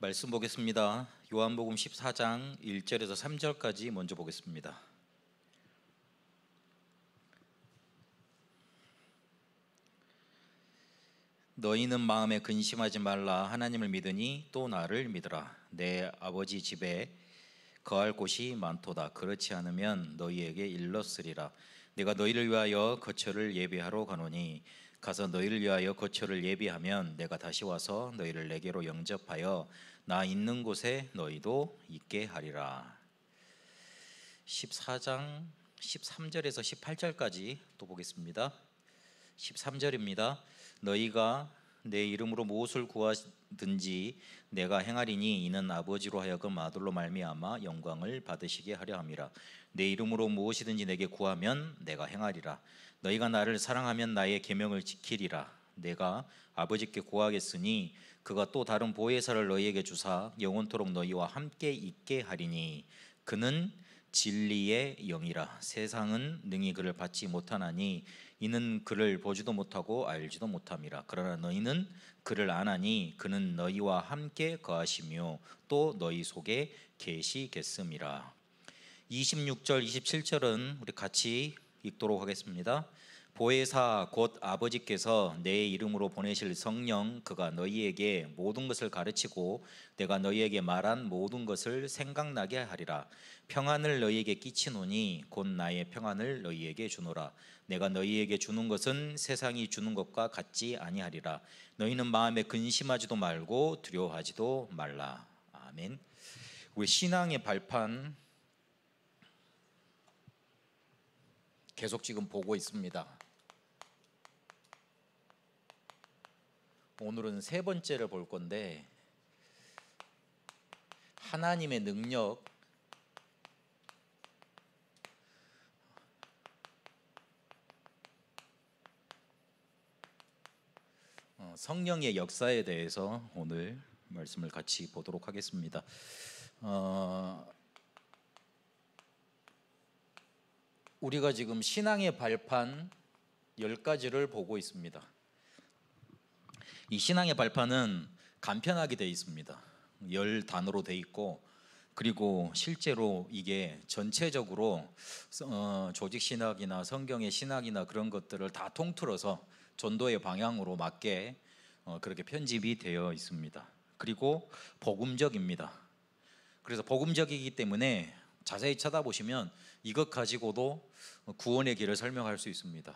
말씀 보겠습니다. 요한복음 14장 1절에서 3절까지 먼저 보겠습니다. 너희는 마음에 근심하지 말라. 하나님을 믿으니 또 나를 믿으라. 내 아버지 집에 거할 곳이 많도다. 그렇지 않으면 너희에게 일렀으리라. 내가 너희를 위하여 거처를 예비하러 가노니 가서 너희를 위하여 거처를 예비하면 내가 다시 와서 너희를 내게로 영접하여 나 있는 곳에 너희도 있게 하리라. 14장 13절에서 18절까지 또 보겠습니다. 13절입니다. 너희가 내 이름으로 무엇을 구하든지 내가 행하리니 이는 아버지로 하여금 아들로 말미암아 영광을 받으시게 하려 함이라. 내 이름으로 무엇이든지 내게 구하면 내가 행하리라. 너희가 나를 사랑하면 나의 계명을 지키리라. 내가 아버지께 구하겠으니 그가 또 다른 보혜사를 너희에게 주사 영원토록 너희와 함께 있게 하리니 그는 진리의 영이라. 세상은 능히 그를 받지 못하나니 이는 그를 보지도 못하고 알지도 못함이라. 그러나 너희는 그를 아나니 그는 너희와 함께 거하시며 또 너희 속에 계시겠음이라. 26절 27절은 우리 같이 읽도록 하겠습니다. 보혜사 곧 아버지께서 내 이름으로 보내실 성령 그가 너희에게 모든 것을 가르치고 내가 너희에게 말한 모든 것을 생각나게 하리라. 평안을 너희에게 끼치노니 곧 나의 평안을 너희에게 주노라. 내가 너희에게 주는 것은 세상이 주는 것과 같지 아니하리라. 너희는 마음에 근심하지도 말고 두려워하지도 말라. 아멘. 우리 신앙의 발판 계속 지금 보고 있습니다. 오늘은 세 번째를 볼 건데, 하나님의 능력, 성령의 역사에 대해서 오늘 말씀을 같이 보도록 하겠습니다. 우리가 지금 신앙의 발판 10가지를 보고 있습니다. 이 신앙의 발판은 간편하게 되어 있습니다. 10단어로 되어 있고, 그리고 실제로 이게 전체적으로 조직신학이나 성경의 신학이나 그런 것들을 다 통틀어서 전도의 방향으로 맞게 그렇게 편집이 되어 있습니다. 그리고 복음적입니다. 그래서 복음적이기 때문에 자세히 찾아보시면 이것 가지고도 구원의 길을 설명할 수 있습니다.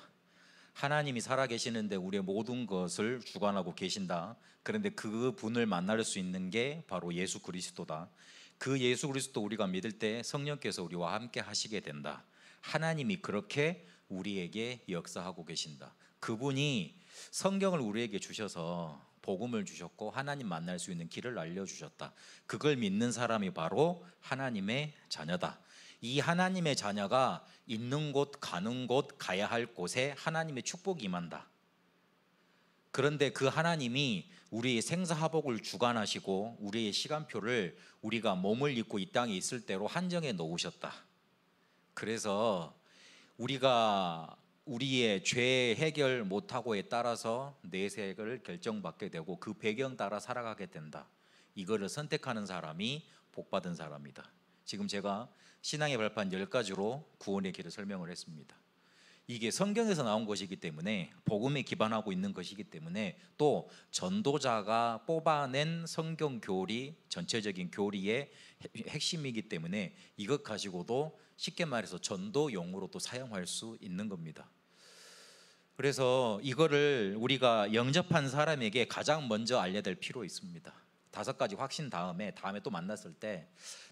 하나님이 살아계시는데 우리의 모든 것을 주관하고 계신다. 그런데 그 분을 만날 수 있는 게 바로 예수 그리스도다. 그 예수 그리스도 우리가 믿을 때 성령께서 우리와 함께 하시게 된다. 하나님이 그렇게 우리에게 역사하고 계신다. 그분이 성경을 우리에게 주셔서 복음을 주셨고 하나님 만날 수 있는 길을 알려주셨다. 그걸 믿는 사람이 바로 하나님의 자녀다. 이 하나님의 자녀가 있는 곳, 가는 곳, 가야 할 곳에 하나님의 축복이 임한다. 그런데 그 하나님이 우리의 생사화복을 주관하시고 우리의 시간표를 우리가 몸을 입고 이 땅에 있을 때로 한정해 놓으셨다. 그래서 우리가 우리의 죄 해결 못하고에 따라서 내색을 결정받게 되고 그 배경 따라 살아가게 된다. 이거를 선택하는 사람이 복받은 사람이다. 지금 제가 신앙의 발판 10가지로 구원의 길을 설명을 했습니다. 이게 성경에서 나온 것이기 때문에 복음에 기반하고 있는 것이기 때문에 또 전도자가 뽑아낸 성경 교리, 전체적인 교리의 핵심이기 때문에 이것 가지고도 쉽게 말해서 전도용으로 또 사용할 수 있는 겁니다. 그래서 이거를 우리가 영접한 사람에게 가장 먼저 알려야 될 필요 있습니다. 5가지 확신 다음에 또 만났을 때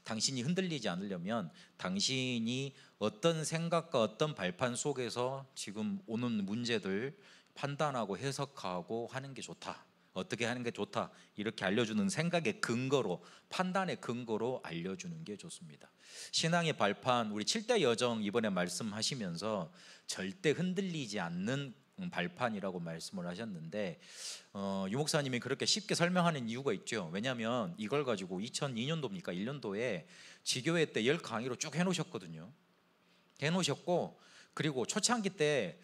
당신이 흔들리지 않으려면 당신이 어떤 생각과 어떤 발판 속에서 지금 오는 문제들 판단하고 해석하고 하는 게 좋다. 어떻게 하는 게 좋다. 이렇게 알려주는 생각의 근거로, 판단의 근거로 알려주는 게 좋습니다. 신앙의 발판, 우리 7대 여정 이번에 말씀하시면서 절대 흔들리지 않는 발판이라고 말씀을 하셨는데 유 목사님이 그렇게 쉽게 설명하는 이유가 있죠. 왜냐하면 이걸 가지고 2002년도입니까? 1년도에 지교회 때 10강의로 쭉 해놓으셨거든요. 해놓으셨고, 그리고 초창기 때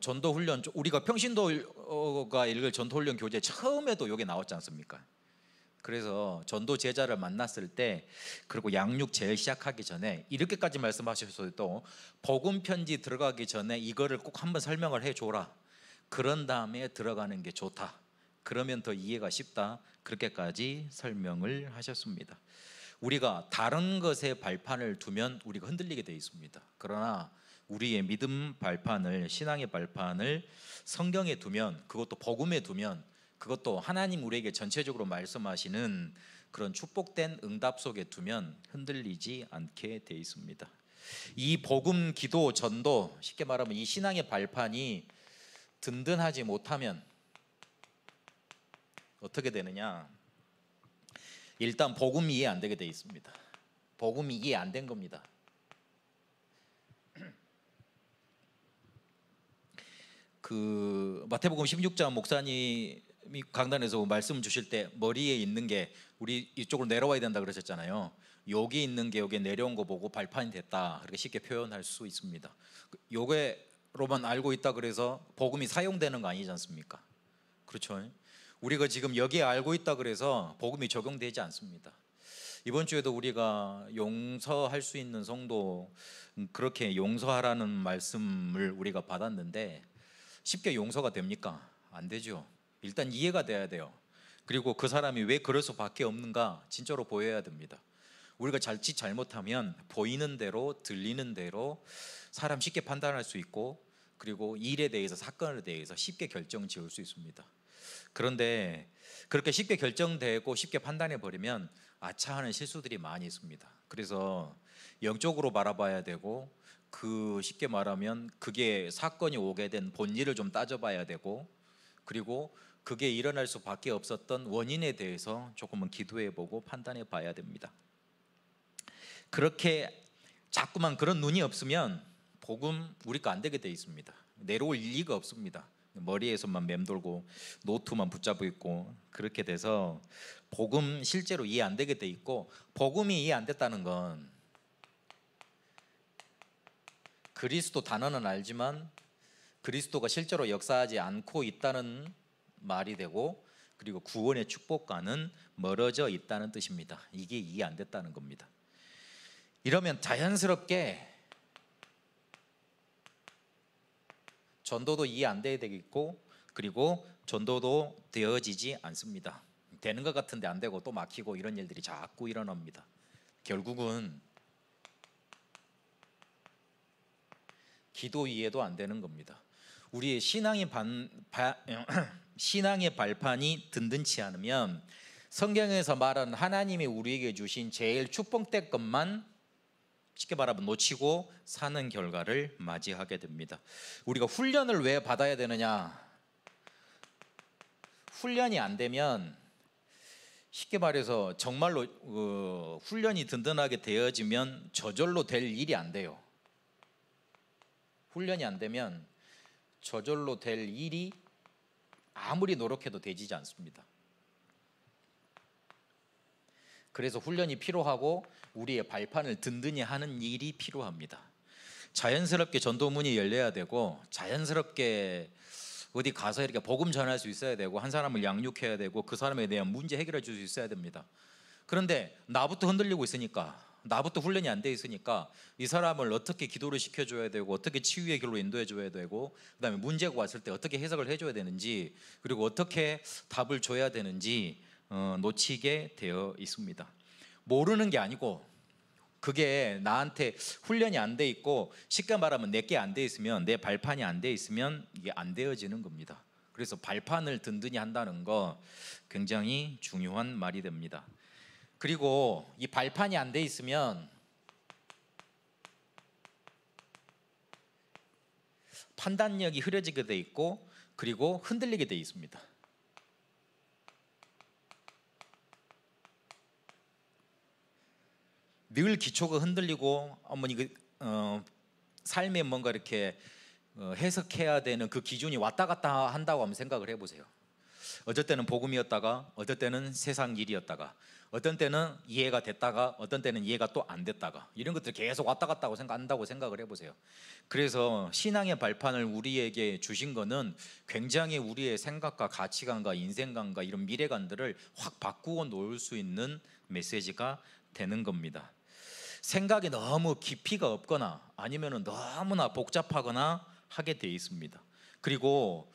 전도훈련, 우리가 평신도가 읽을 전도훈련 교재 처음에도 이게 나왔지 않습니까? 그래서 전도 제자를 만났을 때, 그리고 양육 제일 시작하기 전에 이렇게까지 말씀하셨어도 복음 편지 들어가기 전에 이거를 꼭 한번 설명을 해줘라. 그런 다음에 들어가는 게 좋다. 그러면 더 이해가 쉽다. 그렇게까지 설명을 하셨습니다. 우리가 다른 것에 발판을 두면 우리가 흔들리게 되어 있습니다. 그러나 우리의 믿음 발판을, 신앙의 발판을 성경에 두면, 그것도 복음에 두면, 그것도 하나님 우리에게 전체적으로 말씀하시는 그런 축복된 응답 속에 두면 흔들리지 않게 되어 있습니다. 이 복음, 기도, 전도, 쉽게 말하면 이 신앙의 발판이 든든하지 못하면 어떻게 되느냐? 일단 복음이 이해 안 되게 되어 있습니다. 복음이 이해 안 된 겁니다. 그 마태복음 16장 목사님이 강단에서 말씀 주실 때 머리에 있는 게 우리 이쪽으로 내려와야 된다 그러셨잖아요. 여기 있는 게 여기 내려온 거 보고 발판이 됐다, 그렇게 쉽게 표현할 수 있습니다. 요게로만 알고 있다 그래서 복음이 사용되는 거 아니지 않습니까? 그렇죠? 우리가 지금 여기에 알고 있다 그래서 복음이 적용되지 않습니다. 이번 주에도 우리가 용서할 수 있는 성도, 그렇게 용서하라는 말씀을 우리가 받았는데 쉽게 용서가 됩니까? 안 되죠. 일단 이해가 돼야 돼요. 그리고 그 사람이 왜 그럴 수밖에 없는가 진짜로 보여야 됩니다. 우리가 자칫 잘못하면 보이는 대로, 들리는 대로 사람 쉽게 판단할 수 있고, 그리고 일에 대해서, 사건에 대해서 쉽게 결정 지을 수 있습니다. 그런데 그렇게 쉽게 결정되고 쉽게 판단해 버리면 아차하는 실수들이 많이 있습니다. 그래서 영적으로 바라봐야 되고, 그 쉽게 말하면 그게 사건이 오게 된 본질을 좀 따져봐야 되고, 그리고 그게 일어날 수밖에 없었던 원인에 대해서 조금은 기도해보고 판단해봐야 됩니다. 그렇게 자꾸만 그런 눈이 없으면 복음 우리가 안 되게 돼 있습니다. 내려올 리가 없습니다. 머리에서만 맴돌고 노트만 붙잡고 있고, 그렇게 돼서 복음 실제로 이해 안 되게 돼 있고, 복음이 이해 안 됐다는 건 그리스도 단어는 알지만 그리스도가 실제로 역사하지 않고 있다는 말이 되고, 그리고 구원의 축복과는 멀어져 있다는 뜻입니다. 이게 이해 안 됐다는 겁니다. 이러면 자연스럽게 전도도 이해 안 되겠고, 그리고 전도도 되어지지 않습니다. 되는 것 같은데 안 되고 또 막히고, 이런 일들이 자꾸 일어납니다. 결국은 기도 이해도 안 되는 겁니다. 우리의 신앙의 발판이 든든치 않으면 성경에서 말하는 하나님이 우리에게 주신 제일 축복된 것만 쉽게 말하면 놓치고 사는 결과를 맞이하게 됩니다. 우리가 훈련을 왜 받아야 되느냐? 훈련이 안 되면, 쉽게 말해서 정말로 훈련이 든든하게 되어지면 저절로 될 일이 안 돼요. 훈련이 안 되면 저절로 될 일이 아무리 노력해도 되지 않습니다. 그래서 훈련이 필요하고 우리의 발판을 든든히 하는 일이 필요합니다. 자연스럽게 전도문이 열려야 되고, 자연스럽게 어디 가서 이렇게 복음 전할 수 있어야 되고, 한 사람을 양육해야 되고, 그 사람에 대한 문제 해결해 줄 수 있어야 됩니다. 그런데 나부터 흔들리고 있으니까, 나부터 훈련이 안 돼 있으니까 이 사람을 어떻게 기도를 시켜줘야 되고, 어떻게 치유의 길로 인도해 줘야 되고, 그 다음에 문제가 왔을 때 어떻게 해석을 해줘야 되는지, 그리고 어떻게 답을 줘야 되는지 놓치게 되어 있습니다. 모르는 게 아니고, 그게 나한테 훈련이 안 돼 있고, 쉽게 말하면 내게 안 돼 있으면, 내 발판이 안 돼 있으면 이게 안 되어지는 겁니다. 그래서 발판을 든든히 한다는 거 굉장히 중요한 말이 됩니다. 그리고 이 발판이 안 돼 있으면 판단력이 흐려지게 돼 있고, 그리고 흔들리게 돼 있습니다. 늘 기초가 흔들리고, 어머니 삶에 뭔가 이렇게 해석해야 되는 그 기준이 왔다 갔다 한다고 한번 생각을 해보세요. 어떨 때는 복음이었다가 어떨 때는 세상 일이었다가 어떤 때는 이해가 됐다가 어떤 때는 이해가 또 안 됐다가 이런 것들 계속 왔다 갔다 한다고 생각을 해보세요. 그래서 신앙의 발판을 우리에게 주신 거는 굉장히 우리의 생각과 가치관과 인생관과 이런 미래관들을 확 바꾸어 놓을 수 있는 메시지가 되는 겁니다. 생각이 너무 깊이가 없거나 아니면 너무나 복잡하거나 하게 돼 있습니다. 그리고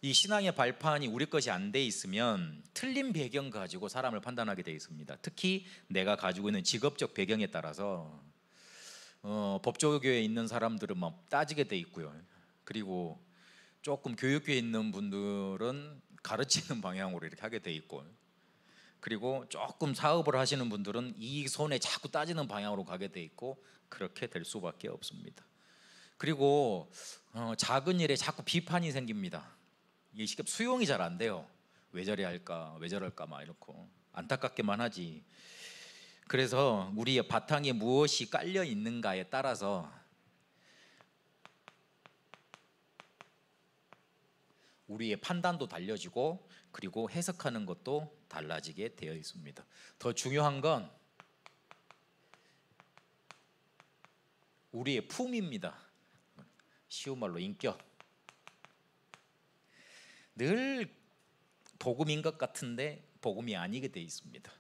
이 신앙의 발판이 우리 것이 안 돼 있으면 틀린 배경 가지고 사람을 판단하게 돼 있습니다. 특히 내가 가지고 있는 직업적 배경에 따라서 법조교에 있는 사람들은 막 따지게 돼 있고요. 그리고 조금 교육교에 있는 분들은 가르치는 방향으로 이렇게 하게 돼 있고, 그리고 조금 사업을 하시는 분들은 이익 손해 자꾸 따지는 방향으로 가게 돼 있고, 그렇게 될 수밖에 없습니다. 그리고 작은 일에 자꾸 비판이 생깁니다. 이게 쉽게 수용이 잘 안 돼요. 왜 저래 할까, 왜 저럴까 막 이렇고 안타깝게만 하지. 그래서 우리의 바탕에 무엇이 깔려 있는가에 따라서 우리의 판단도 달라지고 그리고 해석하는 것도 달라지게 되어 있습니다. 더 중요한 건 우리의 품입니다. 쉬운 말로 인격. 늘 복음인 것 같은데 복음이 아니게 돼 있습니다.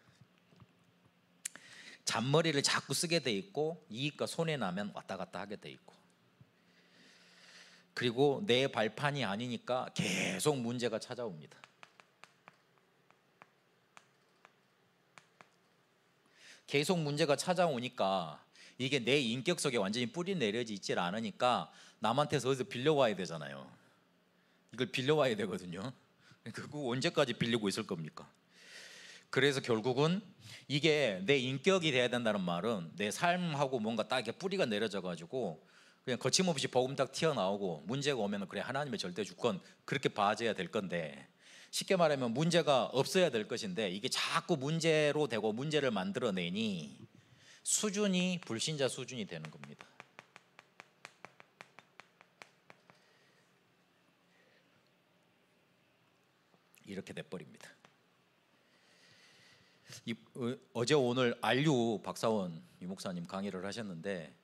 잔머리를 자꾸 쓰게 돼 있고 이익과 손해 나면 왔다 갔다 하게 돼 있고, 그리고 내 발판이 아니니까 계속 문제가 찾아옵니다. 계속 문제가 찾아오니까 이게 내 인격 속에 완전히 뿌리 내려져 있질 않으니까 남한테서 어디서 빌려와야 되잖아요. 이걸 빌려와야 되거든요. 그거 언제까지 빌리고 있을 겁니까? 그래서 결국은 이게 내 인격이 돼야 된다는 말은 내 삶하고 뭔가 딱 이렇게 뿌리가 내려져 가지고 그냥 거침없이 복음 딱 튀어나오고 문제가 오면 그래 하나님의 절대 주권 그렇게 봐줘야 될 건데, 쉽게 말하면 문제가 없어야 될 것인데 이게 자꾸 문제로 되고 문제를 만들어내니 수준이 불신자 수준이 되는 겁니다. 이렇게 돼버립니다. 어제 오늘 안류 박사원 이 목사님 강의를 하셨는데,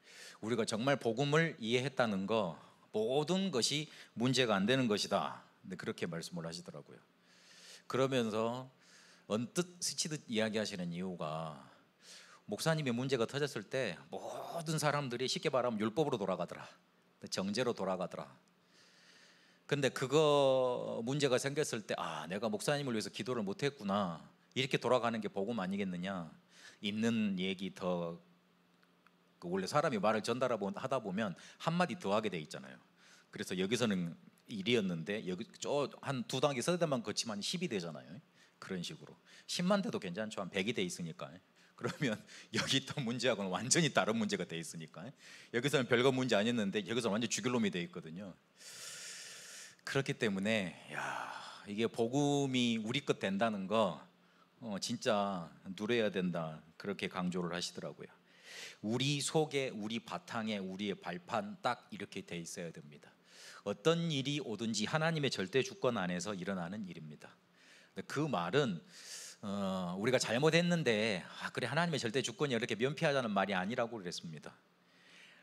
우리가 정말 복음을 이해했다는 거 모든 것이 문제가 안 되는 것이다, 그렇게 말씀을 하시더라고요. 그러면서 언뜻 스치듯 이야기하시는 이유가, 목사님의 문제가 터졌을 때 모든 사람들이 쉽게 말하면 율법으로 돌아가더라, 정죄로 돌아가더라. 근데 그거 문제가 생겼을 때 내가 목사님을 위해서 기도를 못했구나, 이렇게 돌아가는 게 복음 아니겠느냐. 있는 얘기 더, 원래 사람이 말을 전달하다 보면 한마디 더 하게 돼 있잖아요. 그래서 여기서는 1이었는데 여기 한 두 단계 서대만 거치면 10이 되잖아요. 그런 식으로 10만 돼도 괜찮죠. 한 100이 돼 있으니까. 그러면 여기 있던 문제하고는 완전히 다른 문제가 돼 있으니까, 여기서는 별거 문제 아니었는데 여기서는 완전 죽일 놈이 돼 있거든요. 그렇기 때문에 이게 복음이 우리 것 된다는 거 진짜 누려야 된다, 그렇게 강조를 하시더라고요. 우리 속에, 우리 바탕에, 우리의 발판 딱 이렇게 돼 있어야 됩니다. 어떤 일이 오든지 하나님의 절대 주권 안에서 일어나는 일입니다. 그 말은 우리가 잘못했는데 그래 하나님의 절대 주권이 이렇게 면피하자는 말이 아니라고 그랬습니다.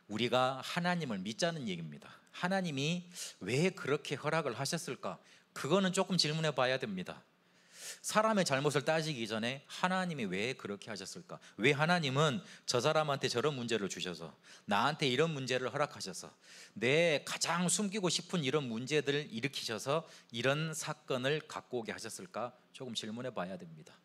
우리가 하나님을 믿자는 얘기입니다. 하나님이 왜 그렇게 허락을 하셨을까? 그거는 조금 질문해 봐야 됩니다. 사람의 잘못을 따지기 전에 하나님이 왜 그렇게 하셨을까? 왜 하나님은 저 사람한테 저런 문제를 주셔서 나한테 이런 문제를 허락하셔서 내 가장 숨기고 싶은 이런 문제들을 일으키셔서 이런 사건을 갖고 오게 하셨을까? 조금 질문해 봐야 됩니다.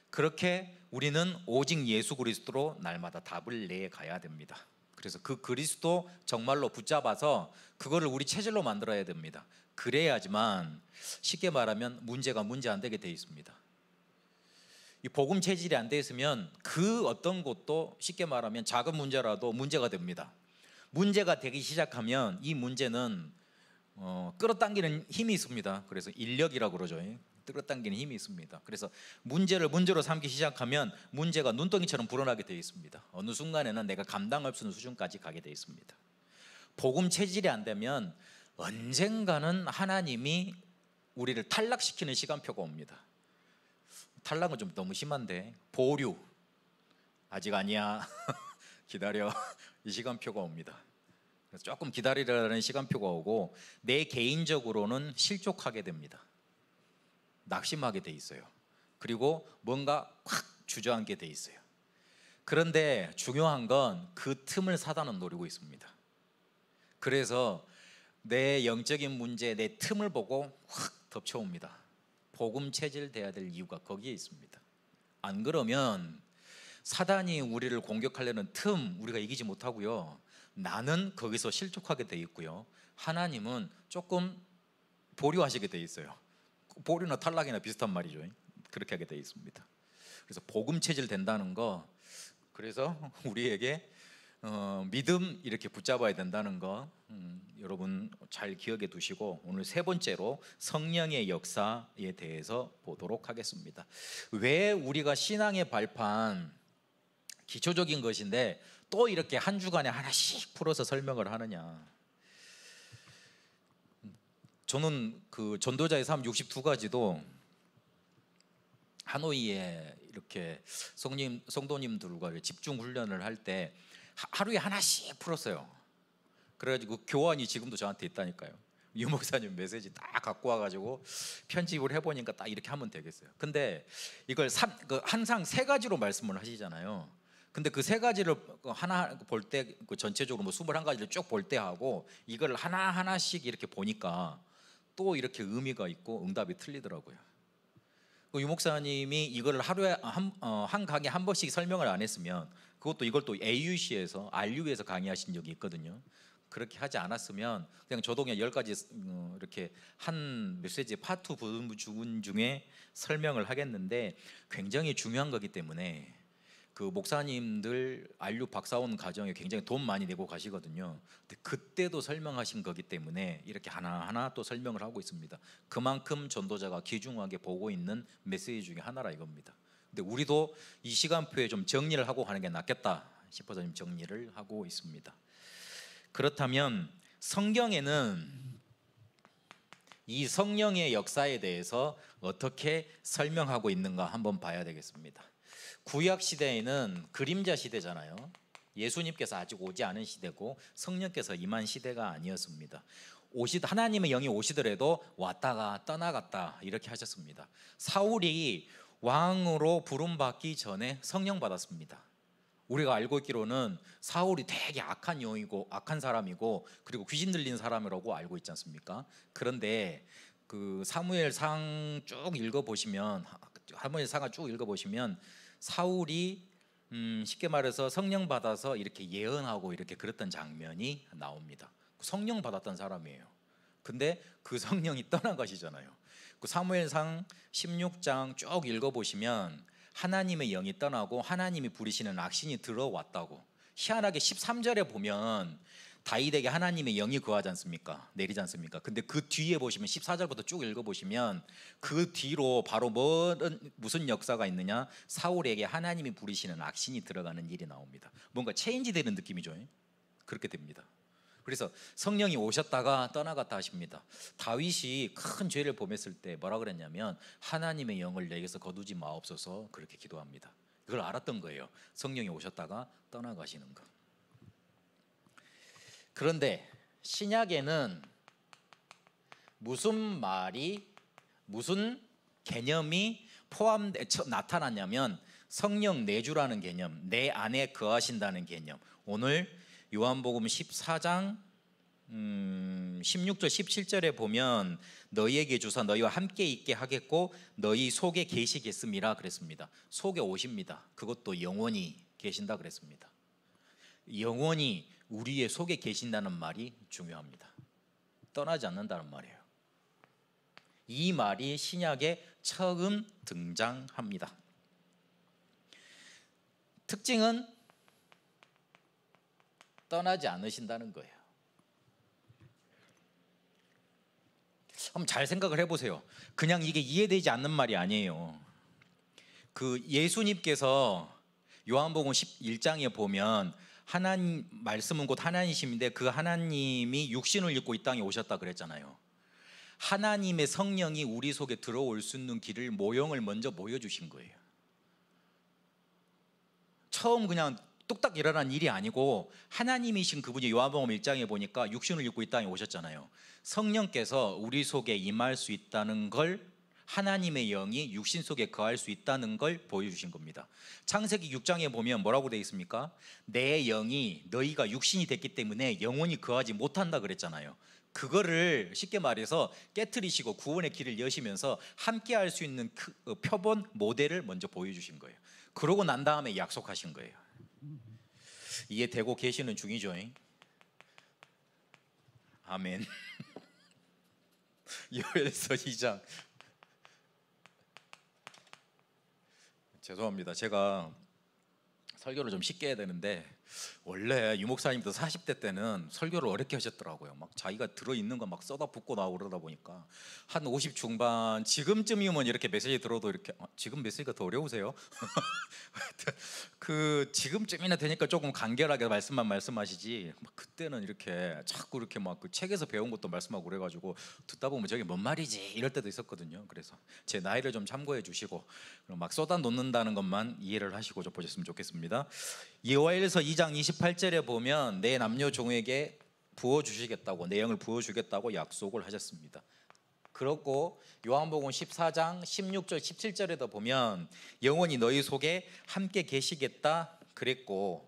그렇게 우리는 오직 예수 그리스도로 날마다 답을 내 가야 됩니다. 그래서 그 그리스도 정말로 붙잡아서 그거를 우리 체질로 만들어야 됩니다. 그래야지만 쉽게 말하면 문제가 문제 안 되게 돼 있습니다. 이 복음 체질이 안 돼 있으면 그 어떤 것도 쉽게 말하면 작은 문제라도 문제가 됩니다. 문제가 되기 시작하면 이 문제는 끌어당기는 힘이 있습니다. 그래서 인력이라고 그러죠. 끌어당기는 힘이 있습니다. 그래서 문제를 문제로 삼기 시작하면 문제가 눈덩이처럼 불어나게 되어 있습니다. 어느 순간에는 내가 감당할 수 있는 수준까지 가게 되어 있습니다. 복음 체질이 안 되면 언젠가는 하나님이 우리를 탈락시키는 시간표가 옵니다. 탈락은 좀 너무 심한데, 보류, 아직 아니야, 기다려, 이 시간표가 옵니다. 그래서 조금 기다리라는 시간표가 오고, 내 개인적으로는 실족하게 됩니다. 낙심하게 돼 있어요. 그리고 뭔가 확 주저앉게 돼 있어요. 그런데 중요한 건 그 틈을 사단은 노리고 있습니다. 그래서 내 영적인 문제, 내 틈을 보고 확 덮쳐옵니다. 복음 체질돼야 될 이유가 거기에 있습니다. 안 그러면 사단이 우리를 공격하려는 틈 우리가 이기지 못하고요, 나는 거기서 실족하게 돼 있고요, 하나님은 조금 보류하시게 돼 있어요. 보류나 탈락이나 비슷한 말이죠. 그렇게 하게 돼 있습니다. 그래서 복음 체질 된다는 거, 그래서 우리에게 믿음 이렇게 붙잡아야 된다는 거, 여러분 잘 기억해 두시고, 오늘 세 번째로 성령의 역사에 대해서 보도록 하겠습니다. 왜 우리가 신앙의 발판, 기초적인 것인데 또 이렇게 한 주간에 하나씩 풀어서 설명을 하느냐. 저는 그 전도자의 삶 62가지도 하노이에 이렇게 성도님들과 집중 훈련을 할 때 하루에 하나씩 풀었어요. 그래가지고 교환이 지금도 저한테 있다니까요. 유 목사님 메시지 딱 갖고 와가지고 편집을 해보니까 딱 이렇게 하면 되겠어요. 근데 이걸 항상 세 가지로 말씀을 하시잖아요. 근데 그 세 가지를 하나 볼 때, 전체적으로 뭐 21가지를 쭉 볼 때 하고 이걸 하나하나씩 이렇게 보니까 또 이렇게 의미가 있고 응답이 틀리더라고요. 유 목사님이 이걸 하루에 한 강의 한 번씩 설명을 안 했으면, 그것도 이걸 또 AUC에서 RU에서 강의하신 적이 있거든요. 그렇게 하지 않았으면 그냥 저도 그냥 10가지 이렇게 한 메시지 파트 부분 중에 설명을 하겠는데, 굉장히 중요한 거기 때문에 그 목사님들 RU 박사원 과정에 굉장히 돈 많이 내고 가시거든요. 근데 그때도 설명하신 거기 때문에 이렇게 하나하나 또 설명을 하고 있습니다. 그만큼 전도자가 귀중하게 보고 있는 메시지 중에 하나라 이겁니다. 근데 우리도 이 시간표에 좀 정리를 하고 가는 게 낫겠다 싶어서 지금 정리를 하고 있습니다. 그렇다면 성경에는 이 성령의 역사에 대해서 어떻게 설명하고 있는가 한번 봐야 되겠습니다. 구약 시대에는 그림자 시대잖아요. 예수님께서 아직 오지 않은 시대고 성령께서 임한 시대가 아니었습니다. 하나님의 영이 오시더라도 왔다가 떠나갔다 이렇게 하셨습니다. 사울이 왕으로 부름받기 전에 성령 받았습니다. 우리가 알고 있기로는 사울이 되게 악한 영이고 악한 사람이고 그리고 귀신 들린 사람이라고 알고 있지 않습니까? 그런데 그 사무엘상 쭉 읽어보시면, 사무엘상을 쭉 읽어보시면 사울이 쉽게 말해서 성령 받아서 이렇게 예언하고 이렇게 그랬던 장면이 나옵니다. 성령 받았던 사람이에요. 근데 그 성령이 떠나가시잖아요. 그 사무엘상 16장 쭉 읽어보시면 하나님의 영이 떠나고 하나님이 부리시는 악신이 들어왔다고. 희한하게 13절에 보면 다윗에게 하나님의 영이 거하지 않습니까? 내리지 않습니까? 근데 그 뒤에 보시면 14절부터 쭉 읽어보시면 그 뒤로 바로 무슨 역사가 있느냐, 사울에게 하나님이 부리시는 악신이 들어가는 일이 나옵니다. 뭔가 체인지 되는 느낌이죠. 그렇게 됩니다. 그래서 성령이 오셨다가 떠나갔다 하십니다. 다윗이 큰 죄를 범했을 때 뭐라 그랬냐면 하나님의 영을 내게서 거두지 마옵소서 그렇게 기도합니다. 그걸 알았던 거예요. 성령이 오셨다가 떠나가시는 거. 그런데 신약에는 무슨 개념이 나타났냐면 성령 내주라는 개념, 내 안에 거하신다는 개념. 오늘 요한복음 14장 16절 17절에 보면 너희에게 주사 너희와 함께 있게 하겠고 너희 속에 계시겠음이라 그랬습니다. 속에 오십니다. 그것도 영원히 계신다 그랬습니다. 영원히 우리의 속에 계신다는 말이 중요합니다. 떠나지 않는다는 말이에요. 이 말이 신약에 처음 등장합니다. 특징은 떠나지 않으신다는 거예요. 한번 잘 생각을 해보세요. 그냥 이게 이해되지 않는 말이 아니에요. 그 예수님께서 요한복음 11장에 보면 하나님 말씀은 곧 하나님이신데 그 하나님이 육신을 입고 이 땅에 오셨다 그랬잖아요. 하나님의 성령이 우리 속에 들어올 수 있는 길을 모형을 먼저 보여주신 거예요. 처음 그냥 뚝딱 일어난 일이 아니고 하나님이신 그분이 요한복음 1장에 보니까 육신을 입고 이 땅에 오셨잖아요. 성령께서 우리 속에 임할 수 있다는 걸, 하나님의 영이 육신 속에 거할 수 있다는 걸 보여주신 겁니다. 창세기 6장에 보면 뭐라고 되어 있습니까? 내 영이 너희가 육신이 됐기 때문에 영원히 거하지 못한다 그랬잖아요. 그거를 쉽게 말해서 깨트리시고 구원의 길을 여시면서 함께 할 수 있는 표본 모델을 먼저 보여주신 거예요. 그러고 난 다음에 약속하신 거예요. 이해되고 계시는 중이죠? 아멘. 요엘서 2장. 죄송합니다. 제가 설교를 좀 쉽게 해야 되는데 원래 유목사님도 40대 때는 설교를 어렵게 하셨더라고요. 막 자기가 들어있는 거 막 쏟아붓고 나오고 그러다 보니까 한 50 중반 지금쯤이면 이렇게 메시지 들어도 이렇게 지금 메시지가 더 어려우세요? 그 지금쯤이나 되니까 조금 간결하게 말씀하시지 막 그때는 이렇게 자꾸 이렇게 막 그 책에서 배운 것도 말씀하고 그래가지고 듣다 보면 저게 뭔 말이지 이럴 때도 있었거든요. 그래서 제 나이를 좀 참고해 주시고 막 쏟아 놓는다는 것만 이해를 하시고 좀 보셨으면 좋겠습니다. 요엘서 2장 28절에 보면 내 남녀 종에게 부어주시겠다고, 내 영을 부어주겠다고 약속을 하셨습니다. 그렇고 요한복음 14장 16절 17절에도 보면 영원히 너희 속에 함께 계시겠다 그랬고,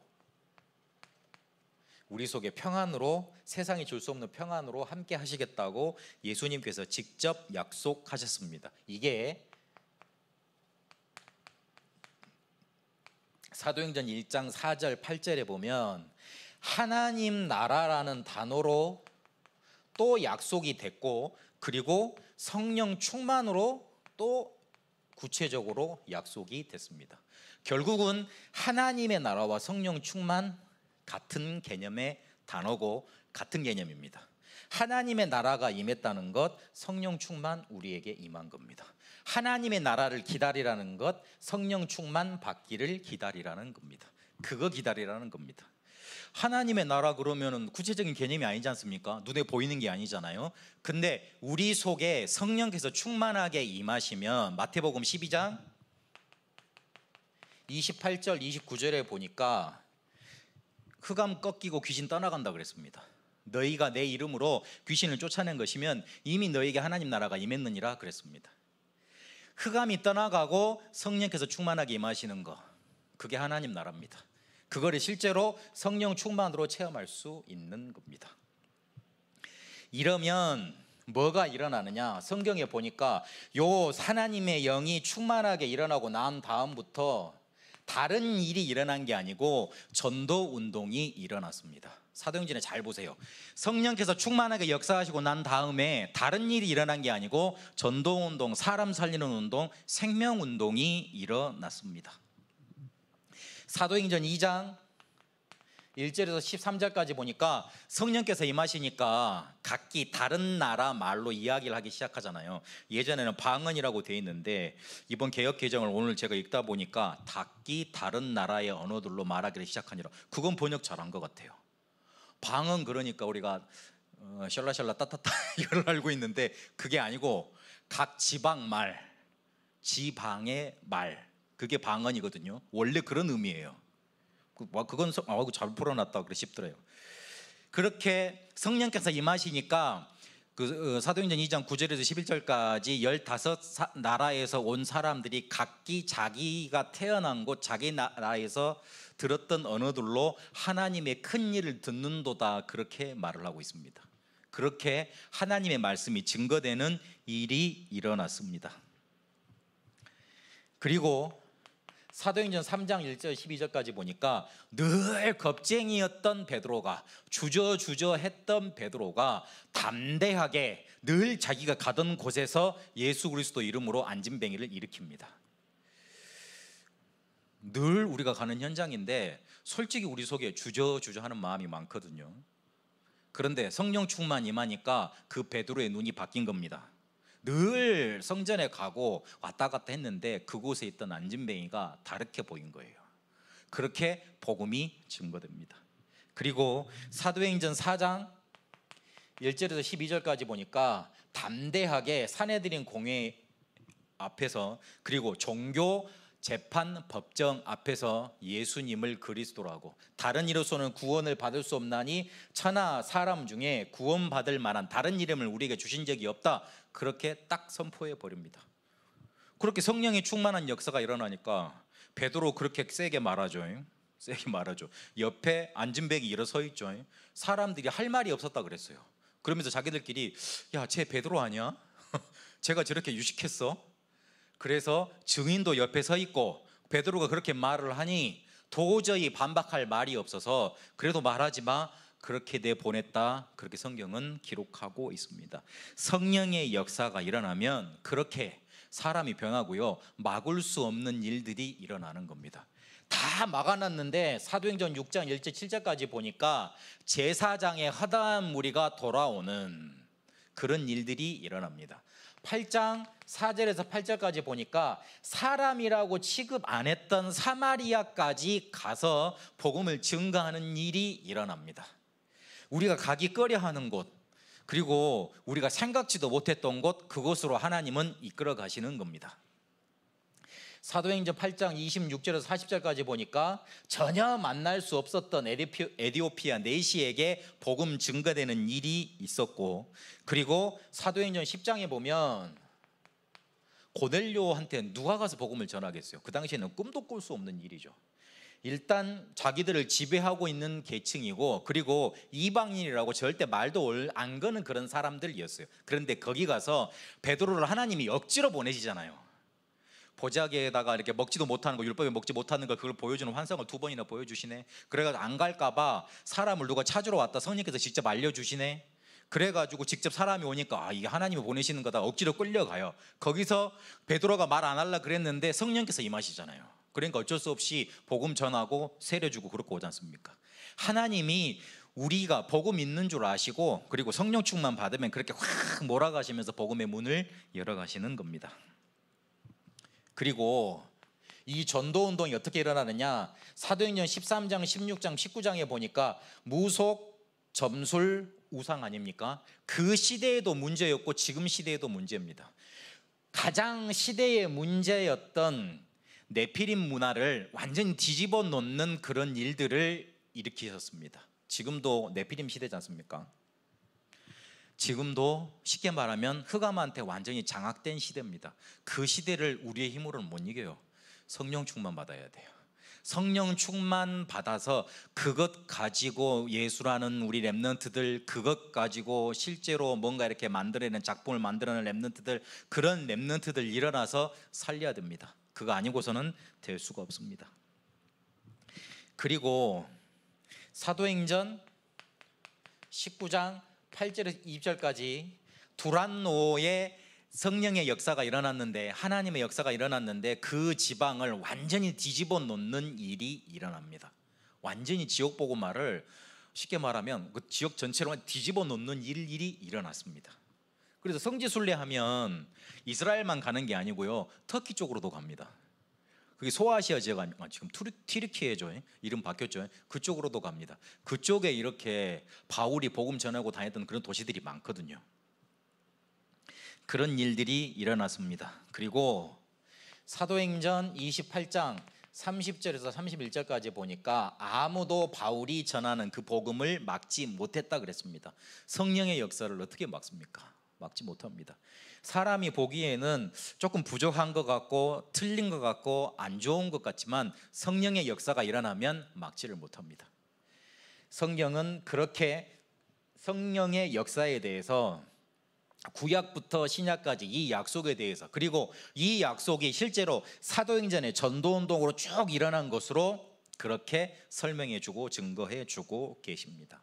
우리 속에 평안으로, 세상이 줄 수 없는 평안으로 함께 하시겠다고 예수님께서 직접 약속하셨습니다. 이게 사도행전 1장 4절 8절에 보면 하나님 나라라는 단어로 또 약속이 됐고, 그리고 성령 충만으로 또 구체적으로 약속이 됐습니다. 결국은 하나님의 나라와 성령 충만 같은 개념의 단어고 같은 개념입니다. 하나님의 나라가 임했다는 것, 성령 충만 우리에게 임한 겁니다. 하나님의 나라를 기다리라는 것, 성령 충만 받기를 기다리라는 겁니다. 그거 기다리라는 겁니다. 하나님의 나라 그러면은 구체적인 개념이 아니지 않습니까? 눈에 보이는 게 아니잖아요. 근데 우리 속에 성령께서 충만하게 임하시면 마태복음 12장 28절 29절에 보니까 흑암 꺾이고 귀신 떠나간다 그랬습니다. 너희가 내 이름으로 귀신을 쫓아낸 것이면 이미 너희에게 하나님 나라가 임했느니라 그랬습니다. 흑암이 떠나가고 성령께서 충만하게 임하시는 거, 그게 하나님 나라입니다. 그거를 실제로 성령 충만으로 체험할 수 있는 겁니다. 이러면 뭐가 일어나느냐? 성경에 보니까 요 하나님의 영이 충만하게 일어나고 난 다음부터 다른 일이 일어난 게 아니고 전도 운동이 일어났습니다. 사도행전에 잘 보세요. 성령께서 충만하게 역사하시고 난 다음에 다른 일이 일어난 게 아니고 전도 운동, 사람 살리는 운동, 생명 운동이 일어났습니다. 사도행전 2장 1절에서 13절까지 보니까 성령께서 임하시니까 각기 다른 나라 말로 이야기를 하기 시작하잖아요. 예전에는 방언이라고 되어 있는데 이번 개역개정을 오늘 제가 읽다 보니까 각기 다른 나라의 언어들로 말하기를 시작하니라. 그건 번역 잘한 것 같아요. 방언 그러니까 우리가 셜라셜라 따따따 이걸 알고 있는데 그게 아니고 각 지방 말, 지방의 말, 그게 방언이거든요. 원래 그런 의미예요. 그건 잘 풀어놨다 그래 싶더래요. 그렇게 성령께서 임하시니까 그 사도행전 2장 9절에서 11절까지 15나라에서 온 사람들이 각기 자기가 태어난 곳, 자기 나라에서 들었던 언어들로 하나님의 큰 일을 듣는도다, 그렇게 말을 하고 있습니다. 그렇게 하나님의 말씀이 증거되는 일이 일어났습니다. 그리고 사도행전 3장 1절 12절까지 보니까 늘 겁쟁이였던 베드로가, 주저했던 베드로가 담대하게 늘 자기가 가던 곳에서 예수 그리스도 이름으로 안진뱅이를 일으킵니다. 늘 우리가 가는 현장인데 솔직히 우리 속에 주저하는 마음이 많거든요. 그런데 성령 충만 임하니까 그 베드로의 눈이 바뀐 겁니다. 늘 성전에 가고 왔다 갔다 했는데 그곳에 있던 안진뱅이가 다르게 보인 거예요. 그렇게 복음이 증거됩니다. 그리고 사도행전 4장 1절에서 12절까지 보니까 담대하게 사내들인 공회 앞에서 그리고 종교 재판 법정 앞에서 예수님을 그리스도라고 다른 이로서는 구원을 받을 수 없나니 천하 사람 중에 구원받을 만한 다른 이름을 우리에게 주신 적이 없다. 그렇게 딱 선포해 버립니다. 그렇게 성령이 충만한 역사가 일어나니까 베드로 그렇게 세게 말하죠. 세게 말하죠. 옆에 안진뱅이 일어서 있죠. 사람들이 할 말이 없었다 그랬어요. 그러면서 자기들끼리 야, 쟤 베드로 아니야? 쟤가 저렇게 유식했어? 그래서 증인도 옆에 서 있고 베드로가 그렇게 말을 하니 도저히 반박할 말이 없어서 그래도 말하지 마, 그렇게 내보냈다. 그렇게 성경은 기록하고 있습니다. 성령의 역사가 일어나면 그렇게 사람이 변하고요, 막을 수 없는 일들이 일어나는 겁니다. 다 막아놨는데 사도행전 6장 1절 7절까지 보니까 제사장의 허다한 무리가 돌아오는 그런 일들이 일어납니다. 8장 4절에서 8절까지 보니까 사람이라고 취급 안 했던 사마리아까지 가서 복음을 증거하는 일이 일어납니다. 우리가 가기 꺼려하는 곳, 그리고 우리가 생각지도 못했던 곳, 그곳으로 하나님은 이끌어 가시는 겁니다. 사도행전 8장 26절에서 40절까지 보니까 전혀 만날 수 없었던 에디오피아 내시에게 복음 증거되는 일이 있었고, 그리고 사도행전 10장에 보면 고넬료한테 누가 가서 복음을 전하겠어요? 그 당시에는 꿈도 꿀 수 없는 일이죠. 일단 자기들을 지배하고 있는 계층이고, 그리고 이방인이라고 절대 말도 안 거는 그런 사람들이었어요. 그런데 거기 가서 베드로를 하나님이 억지로 보내시잖아요. 보자기에다가 이렇게 먹지도 못하는 거, 율법에 먹지 못하는 걸 그걸 보여주는 환상을 2번이나 보여주시네. 그래가지고 안 갈까봐 사람을 누가 찾으러 왔다 성령께서 직접 알려주시네. 그래가지고 직접 사람이 오니까 이게 하나님이 보내시는 거다. 억지로 끌려가요. 거기서 베드로가 말 안 하려고 그랬는데 성령께서 임하시잖아요. 그러니까 어쩔 수 없이 복음 전하고 세례주고 그렇게 오지 않습니까? 하나님이 우리가 복음 있는 줄 아시고, 그리고 성령 충만 받으면 그렇게 확 몰아가시면서 복음의 문을 열어가시는 겁니다. 그리고 이 전도운동이 어떻게 일어나느냐, 사도행전 13장, 16장, 19장에 보니까 무속, 점술, 우상 아닙니까? 그 시대에도 문제였고 지금 시대에도 문제입니다. 가장 시대의 문제였던 네피림 문화를 완전히 뒤집어 놓는 그런 일들을 일으키셨습니다. 지금도 네피림 시대지 않습니까? 지금도 쉽게 말하면 흑암한테 완전히 장악된 시대입니다. 그 시대를 우리의 힘으로는 못 이겨요. 성령 충만 받아야 돼요. 성령 충만 받아서 그것 가지고 예수라는 우리 랩런트들, 그것 가지고 실제로 뭔가 이렇게 만들어내는 작품을 만들어내는 랩런트들, 그런 랩런트들 일어나서 살려야 됩니다. 그거 아니고서는 될 수가 없습니다. 그리고 사도행전 19장 8절에서 20절까지 두란노의 성령의 역사가 일어났는데, 하나님의 역사가 일어났는데 그 지방을 완전히 뒤집어 놓는 일이 일어납니다. 완전히 지역 복음화를 쉽게 말하면 그 지역 전체로 뒤집어 놓는 일이 일어났습니다. 그래서 성지순례하면 이스라엘만 가는 게 아니고요, 터키 쪽으로도 갑니다. 그게 소아시아 지역 아닙니까? 지금 튀르키예죠. 이름 바뀌었죠. 그쪽으로도 갑니다. 그쪽에 이렇게 바울이 복음 전하고 다녔던 그런 도시들이 많거든요. 그런 일들이 일어났습니다. 그리고 사도행전 28장 30절에서 31절까지 보니까 아무도 바울이 전하는 그 복음을 막지 못했다 그랬습니다. 성령의 역사를 어떻게 막습니까? 막지 못합니다. 사람이 보기에는 조금 부족한 것 같고 틀린 것 같고 안 좋은 것 같지만 성령의 역사가 일어나면 막지를 못합니다. 성경은 그렇게 성령의 역사에 대해서 구약부터 신약까지 이 약속에 대해서, 그리고 이 약속이 실제로 사도행전의 전도운동으로 쭉 일어난 것으로 그렇게 설명해주고 증거해주고 계십니다.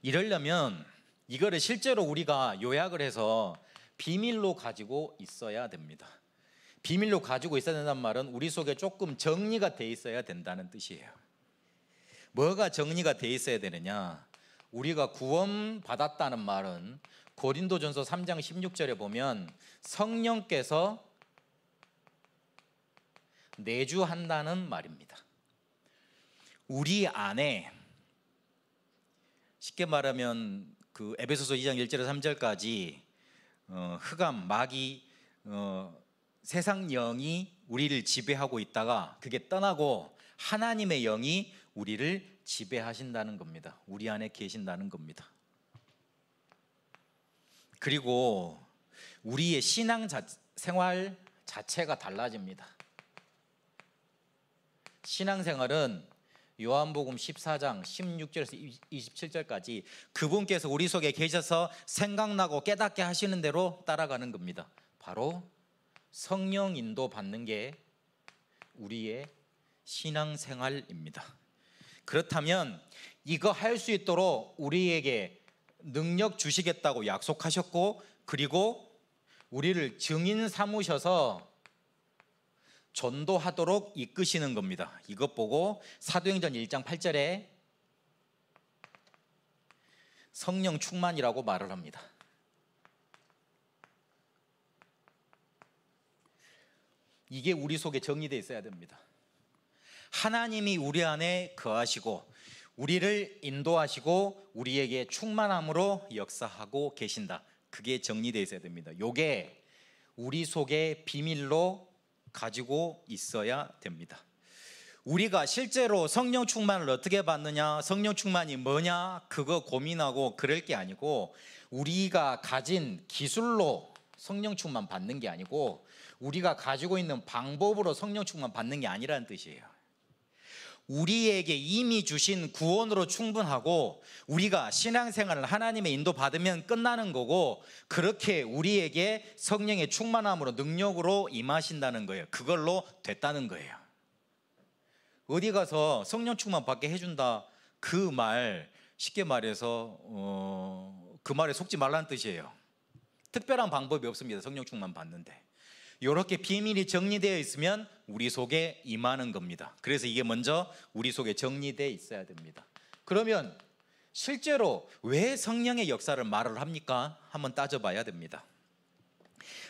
이러려면 이거를 실제로 우리가 요약을 해서 비밀로 가지고 있어야 됩니다. 비밀로 가지고 있어야 된다는 말은 우리 속에 조금 정리가 돼 있어야 된다는 뜻이에요. 뭐가 정리가 돼 있어야 되느냐, 우리가 구원 받았다는 말은 고린도전서 3장 16절에 보면 성령께서 내주한다는 말입니다. 우리 안에 쉽게 말하면 그 에베소서 2장 1절에서 3절까지 흑암, 마귀, 세상 영이 우리를 지배하고 있다가 그게 떠나고 하나님의 영이 우리를 지배하신다는 겁니다. 우리 안에 계신다는 겁니다. 그리고 우리의 생활 자체가 달라집니다. 신앙생활은 요한복음 14장 16절에서 27절까지 그분께서 우리 속에 계셔서 생각나고 깨닫게 하시는 대로 따라가는 겁니다. 바로 성령 인도 받는 게 우리의 신앙생활입니다. 그렇다면 이거 할 수 있도록 우리에게 능력 주시겠다고 약속하셨고, 그리고 우리를 증인 삼으셔서 전도하도록 이끄시는 겁니다. 이것 보고 사도행전 1장 8절에 성령 충만이라고 말을 합니다. 이게 우리 속에 정리되어 있어야 됩니다. 하나님이 우리 안에 거하시고 우리를 인도하시고 우리에게 충만함으로 역사하고 계신다. 그게 정리되어 있어야 됩니다. 이게 우리 속에 비밀로 가지고 있어야 됩니다. 우리가 실제로 성령 충만을 어떻게 받느냐, 성령 충만이 뭐냐, 그거 고민하고 그럴 게 아니고, 우리가 가진 기술로 성령 충만 받는 게 아니고 우리가 가지고 있는 방법으로 성령 충만 받는 게 아니라는 뜻이에요. 우리에게 이미 주신 구원으로 충분하고 우리가 신앙생활을 하나님의 인도 받으면 끝나는 거고, 그렇게 우리에게 성령의 충만함으로 능력으로 임하신다는 거예요. 그걸로 됐다는 거예요. 어디 가서 성령 충만 받게 해준다, 그 말 쉽게 말해서 그 말에 속지 말라는 뜻이에요. 특별한 방법이 없습니다. 성령 충만 받는데 이렇게 비밀이 정리되어 있으면 우리 속에 임하는 겁니다. 그래서 이게 먼저 우리 속에 정리되어 있어야 됩니다. 그러면 실제로 왜 성령의 역사를 말을 합니까? 한번 따져봐야 됩니다.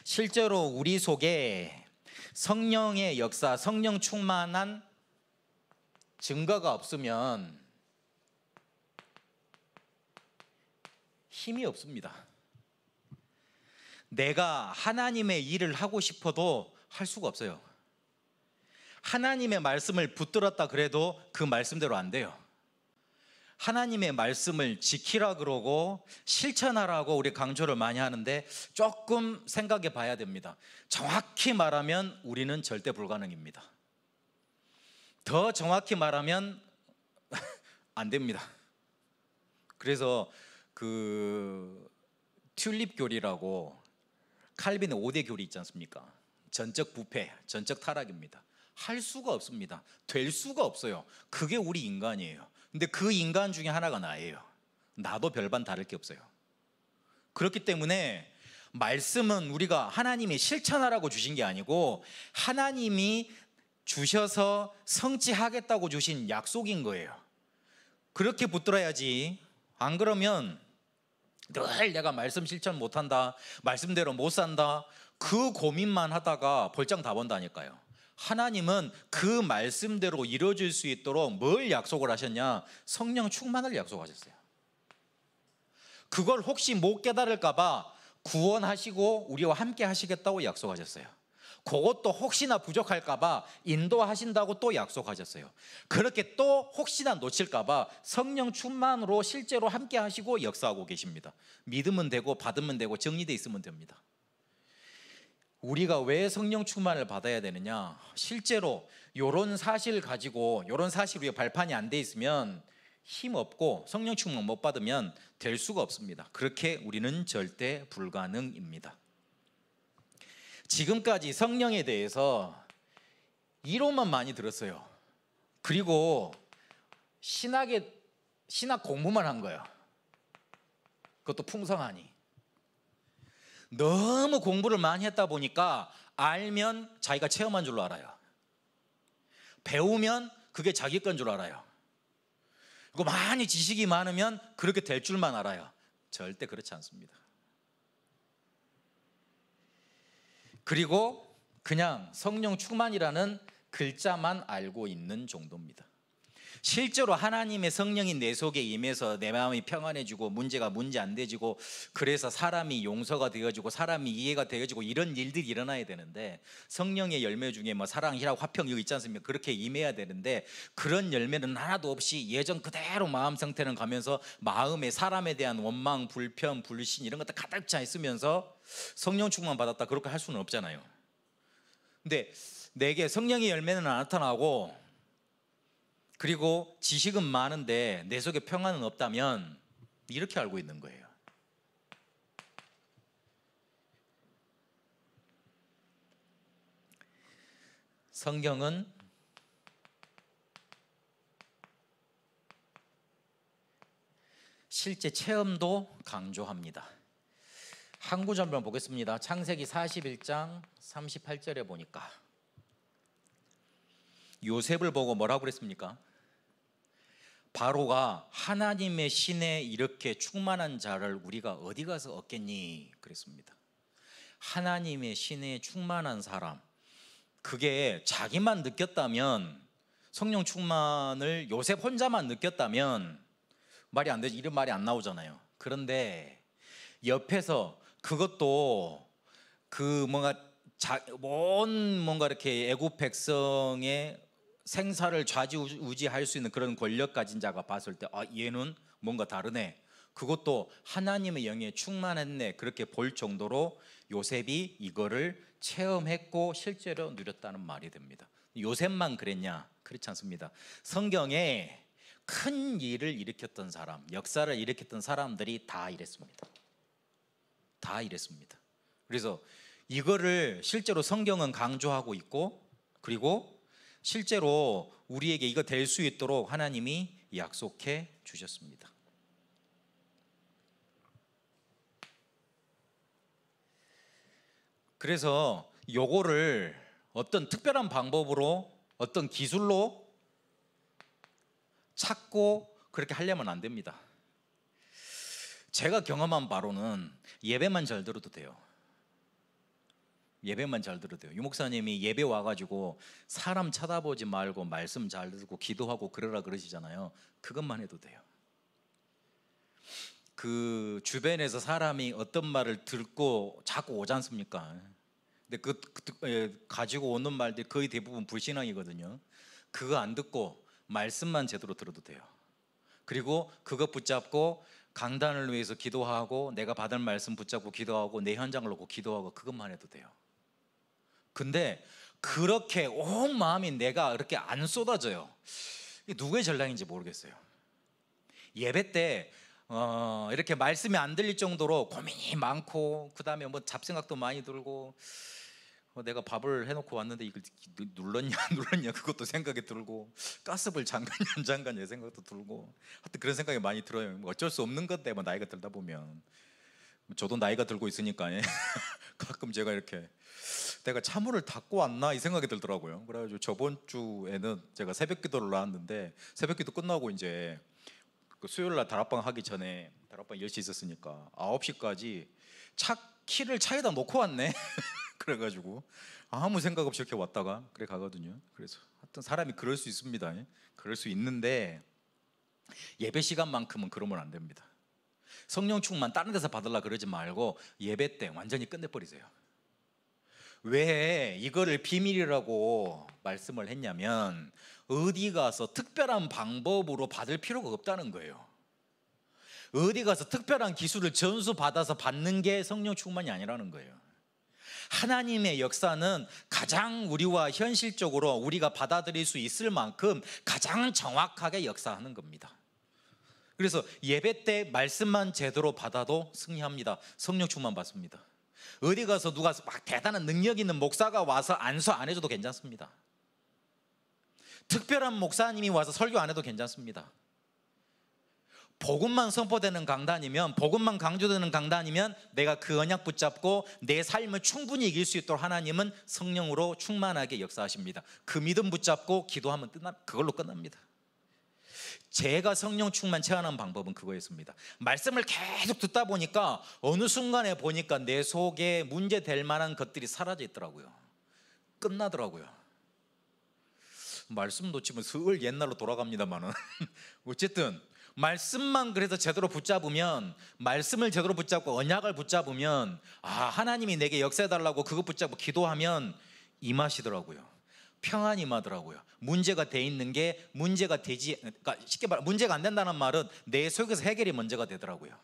실제로 우리 속에 성령의 역사, 성령 충만한 증거가 없으면 힘이 없습니다. 내가 하나님의 일을 하고 싶어도 할 수가 없어요. 하나님의 말씀을 붙들었다 그래도 그 말씀대로 안 돼요. 하나님의 말씀을 지키라 그러고 실천하라고 우리 강조를 많이 하는데 조금 생각해 봐야 됩니다. 정확히 말하면 우리는 절대 불가능입니다. 더 정확히 말하면 안 됩니다. 그래서 그 튤립 교리라고 칼빈의 5대 교리 있지 않습니까? 전적 부패, 전적 타락입니다. 할 수가 없습니다. 될 수가 없어요. 그게 우리 인간이에요. 근데 그 인간 중에 하나가 나예요. 나도 별반 다를 게 없어요. 그렇기 때문에 말씀은 우리가 하나님이 실천하라고 주신 게 아니고 하나님이 주셔서 성취하겠다고 주신 약속인 거예요. 그렇게 붙들어야지. 안 그러면 늘 내가 말씀 실천 못한다, 말씀대로 못 산다, 그 고민만 하다가 벌장 다 번다니까요. 하나님은 그 말씀대로 이루어질 수 있도록 뭘 약속을 하셨냐? 성령 충만을 약속하셨어요. 그걸 혹시 못 깨달을까 봐 구원하시고 우리와 함께 하시겠다고 약속하셨어요. 그것도 혹시나 부족할까 봐 인도하신다고 또 약속하셨어요. 그렇게 또 혹시나 놓칠까 봐 성령 충만으로 실제로 함께 하시고 역사하고 계십니다. 믿으면 되고 받으면 되고 정리되어 있으면 됩니다. 우리가 왜 성령 충만을 받아야 되느냐? 실제로 이런 사실 가지고 이런 사실 우리가 발판이 안 돼 있으면 힘없고 성령 충만 못 받으면 될 수가 없습니다. 그렇게 우리는 절대 불가능입니다. 지금까지 성령에 대해서 이론만 많이 들었어요. 그리고 신학 공부만 한 거예요. 그것도 풍성하니. 너무 공부를 많이 했다 보니까 알면 자기가 체험한 줄로 알아요. 배우면 그게 자기 건 줄 알아요. 그리고 많이 지식이 많으면 그렇게 될 줄만 알아요. 절대 그렇지 않습니다. 그리고 그냥 성령 충만이라는 글자만 알고 있는 정도입니다. 실제로 하나님의 성령이 내 속에 임해서 내 마음이 평안해지고 문제가 문제 안 되지고 그래서 사람이 용서가 되어지고 사람이 이해가 되어지고 이런 일들이 일어나야 되는데 성령의 열매 중에 뭐 사랑, 희락, 화평 이거 있지 않습니까? 그렇게 임해야 되는데 그런 열매는 하나도 없이 예전 그대로 마음 상태는 가면서 마음에 사람에 대한 원망, 불편, 불신 이런 것들 가득 차 있으면서 성령 충만 받았다 그렇게 할 수는 없잖아요. 근데 내게 성령의 열매는 안 나타나고 그리고 지식은 많은데 내 속에 평안은 없다면 이렇게 알고 있는 거예요. 성경은 실제 체험도 강조합니다. 한 구절 한번 보겠습니다. 창세기 41장 38절에 보니까 요셉을 보고 뭐라고 그랬습니까? 바로가 하나님의 신에 이렇게 충만한 자를 우리가 어디 가서 얻겠니? 그랬습니다. 하나님의 신에 충만한 사람, 그게 자기만 느꼈다면, 성령 충만을 요셉 혼자만 느꼈다면 말이 안 되지, 이런 말이 안 나오잖아요. 그런데 옆에서 그것도 그 뭔가 이렇게 애굽 백성의 생사를 좌지우지할 수 있는 그런 권력 가진 자가 봤을 때 얘는 뭔가 다르네, 그것도 하나님의 영에 충만했네, 그렇게 볼 정도로 요셉이 이거를 체험했고 실제로 누렸다는 말이 됩니다. 요셉만 그랬냐? 그렇지 않습니다. 성경에 큰 일을 일으켰던 사람, 역사를 일으켰던 사람들이 다 이랬습니다. 다 이랬습니다. 그래서 이거를 실제로 성경은 강조하고 있고, 그리고 실제로 우리에게 이거 될 수 있도록 하나님이 약속해 주셨습니다. 그래서 요거를 어떤 특별한 방법으로, 어떤 기술로 찾고 그렇게 하려면 안 됩니다. 제가 경험한 바로는 예배만 잘 들어도 돼요. 예배만 잘 들어도 돼요. 유 목사님이 예배 와가지고 사람 쳐다보지 말고 말씀 잘 듣고 기도하고 그러라 그러시잖아요. 그것만 해도 돼요. 그 주변에서 사람이 어떤 말을 듣고 자꾸 오지 않습니까? 근데 가지고 오는 말들이 거의 대부분 불신앙이거든요. 그거 안 듣고 말씀만 제대로 들어도 돼요. 그리고 그것 붙잡고 강단을 위해서 기도하고 내가 받을 말씀 붙잡고 기도하고 내 현장을 놓고 기도하고 그것만 해도 돼요. 근데 그렇게 온 마음이 내가 그렇게 안 쏟아져요. 이게 누구의 전략인지 모르겠어요. 예배 때 이렇게 말씀이 안 들릴 정도로 고민이 많고, 그 다음에 뭐 잡생각도 많이 들고, 내가 밥을 해놓고 왔는데 이걸 눌렀냐 안 눌렀냐 그것도 생각이 들고, 가스불 잠갔냐 안 잠갔냐 생각도 들고, 하여튼 그런 생각이 많이 들어요. 어쩔 수 없는 건데 뭐 나이가 들다 보면, 저도 나이가 들고 있으니까 가끔 제가 이렇게 내가 차문을 닫고 왔나 이 생각이 들더라고요. 그래가지고 저번 주에는 제가 새벽기도를 나왔는데, 새벽기도 끝나고 이제 그 수요일날 다락방 하기 전에, 다락방 10시 있었으니까 9시까지 키를 차에다 놓고 왔네. 그래가지고 아무 생각 없이 이렇게 왔다가 그래 가거든요. 그래서 하여튼 사람이 그럴 수 있습니다. 그럴 수 있는데 예배 시간만큼은 그러면 안 됩니다. 성령 충만 다른 데서 받으려 그러지 말고 예배 때 완전히 끝내버리세요. 왜 이거를 비밀이라고 말씀을 했냐면, 어디 가서 특별한 방법으로 받을 필요가 없다는 거예요. 어디 가서 특별한 기술을 전수받아서 받는 게 성령 충만이 아니라는 거예요. 하나님의 역사는 가장 우리와 현실적으로 우리가 받아들일 수 있을 만큼 가장 정확하게 역사하는 겁니다. 그래서 예배 때 말씀만 제대로 받아도 승리합니다. 성령 충만 받습니다. 어디 가서 누가 막 대단한 능력 있는 목사가 와서 안수 안 해줘도 괜찮습니다. 특별한 목사님이 와서 설교 안 해도 괜찮습니다. 복음만 선포되는 강단이면, 복음만 강조되는 강단이면 내가 그 언약 붙잡고 내 삶을 충분히 이길 수 있도록 하나님은 성령으로 충만하게 역사하십니다. 그 믿음 붙잡고 기도하면 그걸로 끝납니다. 제가 성령 충만 체험한 방법은 그거였습니다. 말씀을 계속 듣다 보니까 어느 순간에 보니까 내 속에 문제될 만한 것들이 사라져 있더라고요. 끝나더라고요. 말씀 놓치면 슬 옛날로 돌아갑니다만은 어쨌든 말씀만 그래서 제대로 붙잡으면, 말씀을 제대로 붙잡고 언약을 붙잡으면, 하나님이 내게 역사해달라고 그것 붙잡고 기도하면 임하시더라고요. 평안이 임하더라고요. 문제가 돼 있는 게 문제가 되지, 그러니까 쉽게 말하면 문제가 안 된다는 말은 내 속에서 해결이 문제가 되더라고요.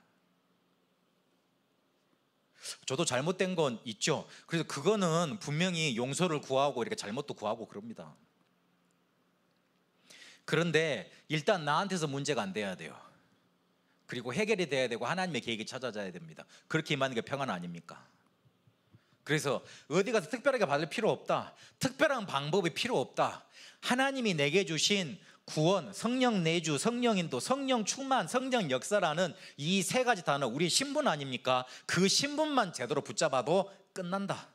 저도 잘못된 건 있죠. 그래서 그거는 분명히 용서를 구하고 이렇게 잘못도 구하고 그럽니다. 그런데 일단 나한테서 문제가 안 돼야 돼요. 그리고 해결이 돼야 되고 하나님의 계획이 찾아져야 됩니다. 그렇게 임하는 게 평안 아닙니까? 그래서 어디 가서 특별하게 받을 필요 없다, 특별한 방법이 필요 없다. 하나님이 내게 주신 구원, 성령 내주, 성령 인도, 성령 충만, 성령 역사라는 이 세 가지 단어, 우리 신분 아닙니까? 그 신분만 제대로 붙잡아도 끝난다.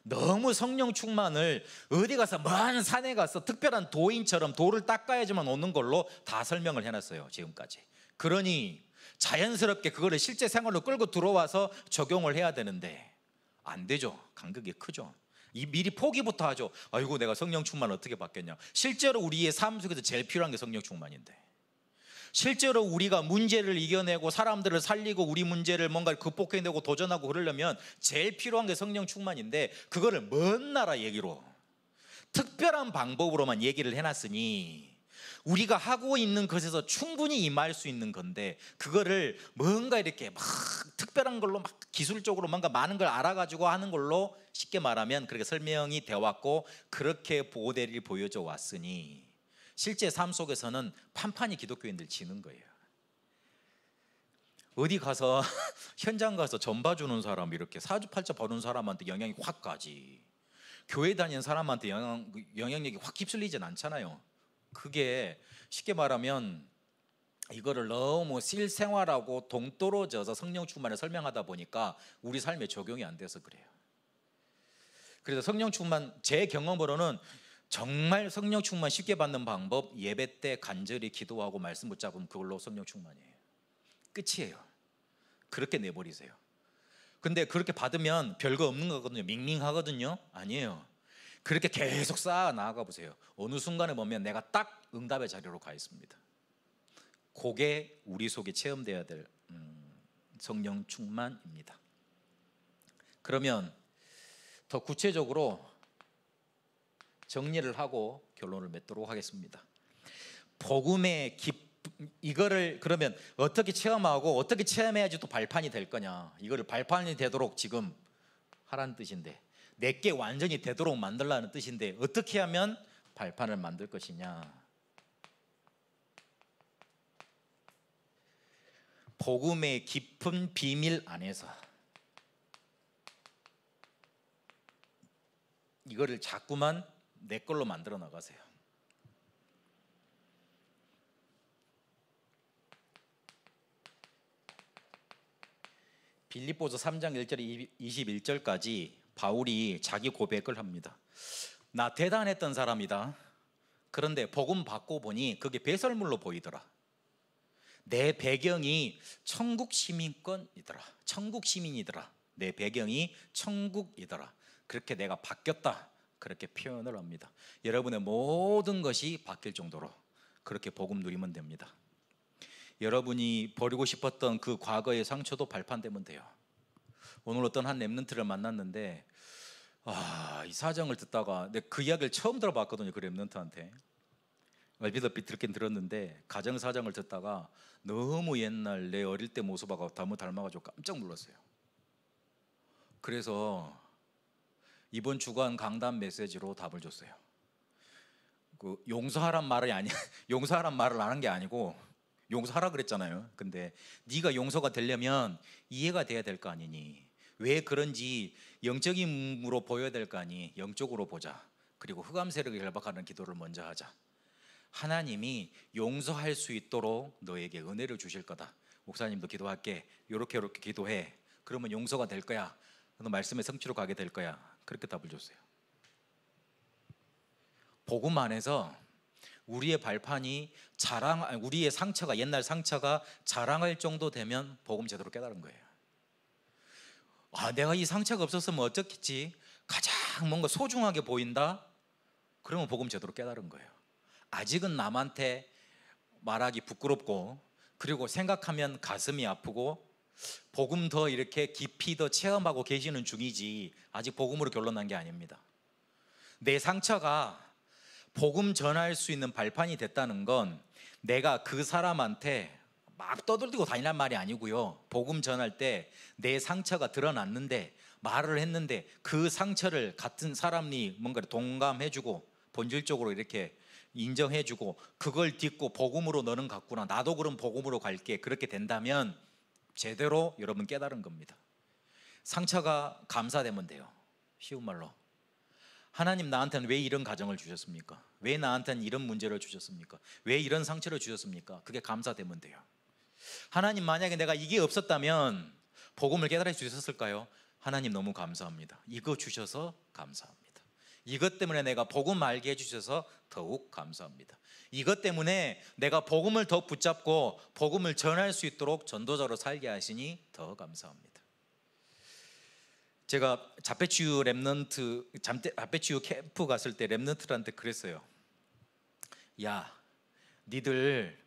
너무 성령 충만을 어디 가서 먼 산에 가서 특별한 도인처럼 돌을 닦아야지만 오는 걸로 다 설명을 해놨어요, 지금까지. 그러니 자연스럽게 그거를 실제 생활로 끌고 들어와서 적용을 해야 되는데 안 되죠. 간극이 크죠. 미리 포기부터 하죠. 아이고, 내가 성령 충만 어떻게 받겠냐. 실제로 우리의 삶 속에서 제일 필요한 게 성령 충만인데, 실제로 우리가 문제를 이겨내고 사람들을 살리고 우리 문제를 뭔가 극복해내고 도전하고 그러려면 제일 필요한 게 성령 충만인데, 그거를 먼 나라 얘기로 특별한 방법으로만 얘기를 해놨으니 우리가 하고 있는 것에서 충분히 임할 수 있는 건데, 그거를 뭔가 이렇게 막 특별한 걸로 막 기술적으로 뭔가 많은 걸 알아가지고 하는 걸로 쉽게 말하면 그렇게 설명이 되어 왔고 그렇게 모델이 보여져 왔으니 실제 삶 속에서는 판판이 기독교인들 지는 거예요. 어디 가서 현장 가서 전 봐주는 사람, 이렇게 사주팔자 보는 사람한테 영향이 확 가지, 교회 다니는 사람한테 영향력이 확 휩쓸리진 않잖아요. 그게 쉽게 말하면 이거를 너무 실생활하고 동떨어져서 성령 충만을 설명하다 보니까 우리 삶에 적용이 안 돼서 그래요. 그래서 성령 충만, 제 경험으로는 정말 성령 충만 쉽게 받는 방법, 예배 때 간절히 기도하고 말씀 붙잡으면 그걸로 성령 충만이에요. 끝이에요. 그렇게 내버리세요. 근데 그렇게 받으면 별거 없는 거거든요. 밍밍하거든요. 아니에요. 그렇게 계속 쌓아 나아가 보세요. 어느 순간에 보면 내가 딱 응답의 자리로 가 있습니다. 그게 우리 속에 체험되어야 될 성령 충만입니다. 그러면 더 구체적으로 정리를 하고 결론을 맺도록 하겠습니다. 복음의 이거를 그러면 어떻게 체험하고 어떻게 체험해야지 또 발판이 될 거냐, 이거를 발판이 되도록 지금 하라는 뜻인데, 내게 완전히 되도록 만들라는 뜻인데 어떻게 하면 발판을 만들 것이냐. 복음의 깊은 비밀 안에서 이거를 자꾸만 내 걸로 만들어 나가세요. 빌립보서 3장 1절 21절까지 바울이 자기 고백을 합니다. 나 대단했던 사람이다. 그런데 복음 받고 보니 그게 배설물로 보이더라. 내 배경이 천국 시민권이더라. 천국 시민이더라. 내 배경이 천국이더라. 그렇게 내가 바뀌었다. 그렇게 표현을 합니다. 여러분의 모든 것이 바뀔 정도로 그렇게 복음 누리면 됩니다. 여러분이 버리고 싶었던 그 과거의 상처도 발판되면 돼요. 오늘 어떤 한 랩런트를 만났는데 이 사정을 듣다가 내가 그 이야기를 처음 들어봤거든요. 그 랩런트한테 얼핏 듣긴 들었는데 가정 사정을 듣다가 너무 옛날 내 어릴 때 모습하고 너무 닮아가지고 깜짝 놀랐어요. 그래서 이번 주간 강단 메시지로 답을 줬어요. 그 용서하란 말이 아니야. 용서하란 말을 안 한 게 아니고 용서하라 그랬잖아요. 근데 네가 용서가 되려면 이해가 돼야 될 거 아니니, 왜 그런지 영적인으로 보여야 될 거 아니. 영적으로 보자. 그리고 흑암 세력을 결박하는 기도를 먼저 하자. 하나님이 용서할 수 있도록 너에게 은혜를 주실 거다. 목사님도 기도할게. 요렇게 기도해. 그러면 용서가 될 거야. 너 말씀의 성취로 가게 될 거야. 그렇게 답을 줬어요. 복음 안에서 우리의 발판이 우리의 상처가, 옛날 상처가 자랑할 정도 되면 복음 제대로 깨달은 거예요. 내가 이 상처가 없었으면 어쩌겠지. 가장 뭔가 소중하게 보인다. 그러면 복음 제대로 깨달은 거예요. 아직은 남한테 말하기 부끄럽고, 그리고 생각하면 가슴이 아프고, 복음 더 이렇게 깊이 더 체험하고 계시는 중이지 아직 복음으로 결론난 게 아닙니다. 내 상처가 복음 전할 수 있는 발판이 됐다는 건 내가 그 사람한테 막 떠들고 다니란 말이 아니고요. 복음 전할 때 내 상처가 드러났는데, 말을 했는데 그 상처를 같은 사람이 뭔가 동감해주고 본질적으로 이렇게 인정해주고, 그걸 딛고 복음으로 너는 갔구나, 나도 그럼 복음으로 갈게, 그렇게 된다면 제대로 여러분 깨달은 겁니다. 상처가 감사되면 돼요. 쉬운 말로, 하나님 나한테는 왜 이런 가정을 주셨습니까? 왜 나한테는 이런 문제를 주셨습니까? 왜 이런 상처를 주셨습니까? 그게 감사되면 돼요. 하나님, 만약에 내가 이게 없었다면 복음을 깨달을 수 있었을까요? 하나님 너무 감사합니다. 이거 주셔서 감사합니다. 이것 때문에 내가 복음 알게 해주셔서 더욱 감사합니다. 이것 때문에 내가 복음을 더 붙잡고 복음을 전할 수 있도록 전도자로 살게 하시니 더 감사합니다. 제가 자폐치유 캠프 갔을 때 랩런트들한테 그랬어요. 야, 니들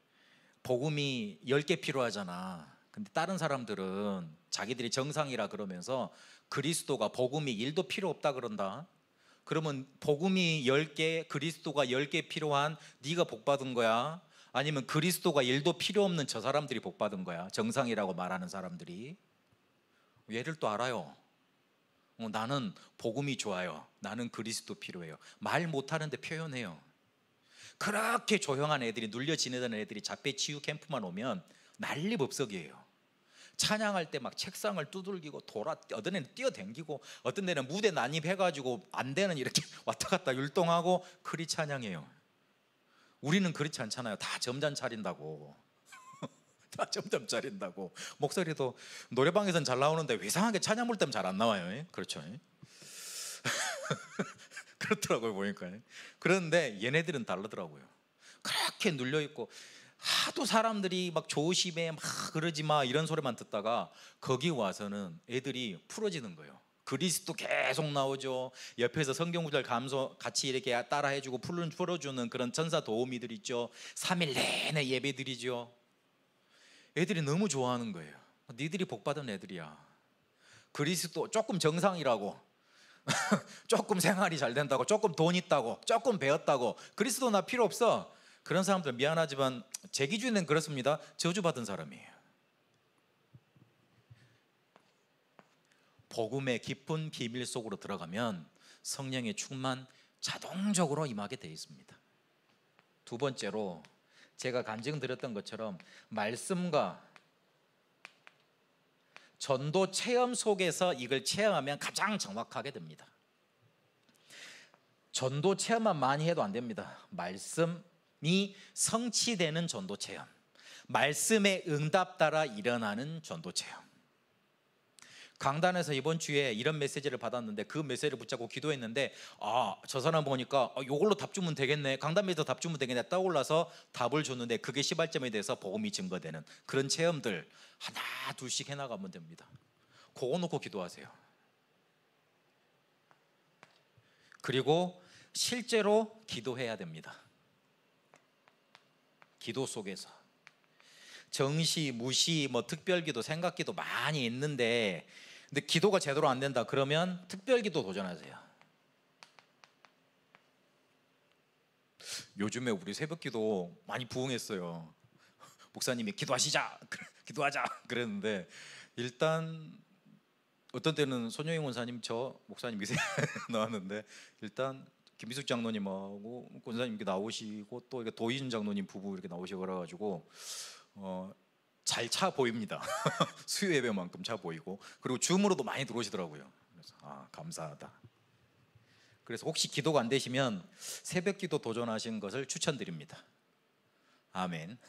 복음이 10개 필요하잖아. 근데 다른 사람들은 자기들이 정상이라 그러면서 그리스도가 복음이 1도 필요 없다 그런다. 그러면 복음이 10개, 그리스도가 10개 필요한 네가 복 받은 거야? 아니면 그리스도가 1도 필요 없는 저 사람들이 복 받은 거야? 정상이라고 말하는 사람들이. 얘를 또 알아요. 나는 복음이 좋아요. 나는 그리스도 필요해요. 말 못하는데 표현해요. 그렇게 조용한 애들이, 눌려 지내던 애들이 자폐치유 캠프만 오면 난리법석이에요. 찬양할 때 막 책상을 두들기고 어떤 애는 뛰어댕기고, 어떤 애는 무대 난입해가지고 안 되는 이렇게 왔다 갔다 율동하고 그리 찬양해요. 우리는 그렇지 않잖아요. 다 점점 차린다고. 다 점점 차린다고. 목소리도 노래방에선 잘 나오는데 이상하게 찬양 부를 때면 잘 안 나와요. 그렇죠. 그렇더라고요, 보니까. 그런데 얘네들은 다르더라고요. 그렇게 눌려있고 하도 사람들이 막 조심해, 막 그러지 마, 이런 소리만 듣다가 거기 와서는 애들이 풀어지는 거예요. 그리스도 계속 나오죠. 옆에서 성경 구절 같이 이렇게 따라해주고 풀어주는 그런 천사 도우미들 있죠. 3일 내내 예배드리죠. 애들이 너무 좋아하는 거예요. 니들이 복받은 애들이야. 그리스도 조금 정상이라고, 조금 생활이 잘 된다고, 조금 돈 있다고, 조금 배웠다고, 그리스도 나 필요 없어, 그런 사람들 미안하지만 제 기준에는 그렇습니다. 저주받은 사람이에요. 복음의 깊은 비밀 속으로 들어가면 성령의 충만 자동적으로 임하게 되어 있습니다. 두 번째로, 제가 간증드렸던 것처럼 말씀과 전도 체험 속에서 이걸 체험하면 가장 정확하게 됩니다. 전도 체험만 많이 해도 안 됩니다. 말씀이 성취되는 전도 체험, 말씀의 응답 따라 일어나는 전도 체험. 강단에서 이번 주에 이런 메시지를 받았는데 그 메시지를 붙잡고 기도했는데, 저 사람 보니까 이걸로 답 주면 되겠네, 강단에서 답 주면 되겠네 떠올라서 답을 줬는데 그게 시발점에 대해서 복음이 증거되는 그런 체험들 하나 둘씩 해나가면 됩니다. 그거 놓고 기도하세요. 그리고 실제로 기도해야 됩니다. 기도 속에서 정시, 무시, 특별기도, 생각기도 많이 있는데, 근데 기도가 제대로 안 된다 그러면 특별기도 도전하세요. 요즘에 우리 새벽기도 많이 부흥했어요. 목사님이 기도하시자, 기도하자 그랬는데, 일단 어떤 때는 손영희 원사님, 저 목사님 미세 나왔는데, 일단 김미숙 장로님하고 권사님 이렇게 나오시고 또 도희준 장로님 부부 이렇게 나오시고 그래가지고 잘 차 보입니다. 수요 예배만큼 차 보이고, 그리고 줌으로도 많이 들어오시더라고요. 그래서 감사하다. 그래서 혹시 기도가 안 되시면 새벽 기도 도전하신 것을 추천드립니다. 아멘.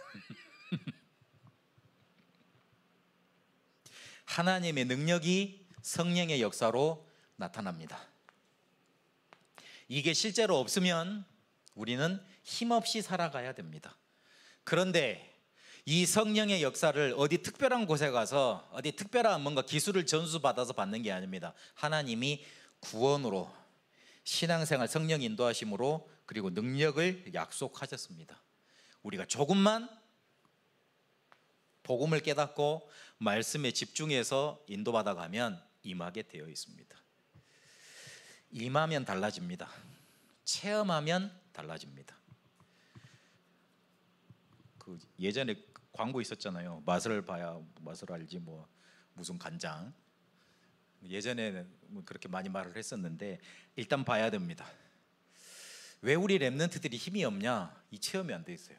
하나님의 능력이 성령의 역사로 나타납니다. 이게 실제로 없으면 우리는 힘없이 살아가야 됩니다. 그런데 이 성령의 역사를 어디 특별한 곳에 가서 어디 특별한 뭔가 기술을 전수받아서 받는 게 아닙니다. 하나님이 구원으로, 신앙생활 성령 인도하심으로 그리고 능력을 약속하셨습니다. 우리가 조금만 복음을 깨닫고 말씀에 집중해서 인도받아 가면 임하게 되어 있습니다. 임하면 달라집니다. 체험하면 달라집니다. 그 예전에 광고 있었잖아요. 맛을 봐야 맛을 알지 뭐 무슨 간장. 예전에는 뭐 그렇게 많이 말을 했었는데 일단 봐야 됩니다. 왜 우리 랩런트들이 힘이 없냐? 이 체험이 안 돼 있어요.